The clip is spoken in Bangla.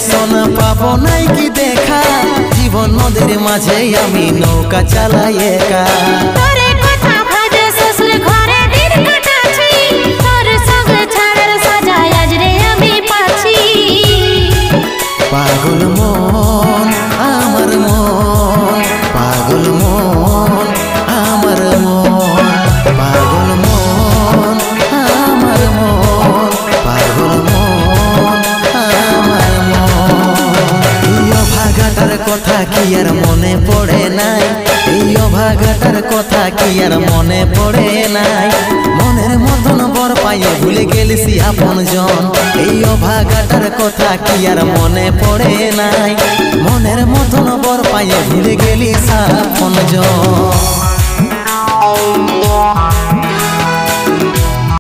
সোনা পাবো নাই কি দেখা, জীবন নদীর মাঝে আমি নৌকা চালাই একা। পাগল মন আমার মন, পাগল মন আমার মন, পাগল মন আমার মন, পাগল মন আমার মন। এই অভাগাটার কথা কি আর মনে পড়ে নাই, এই অভাগাটার কথা কি আর মনে পড়ে নাই। মনের মতন বর পাইয়ে ভুলে গেলিস আপন জন, এই অভাগাটার কথা কি আর মনে পড়ে নাই। মনের মতন বর পাইয়ে ভুলে গেলিস আপন জন।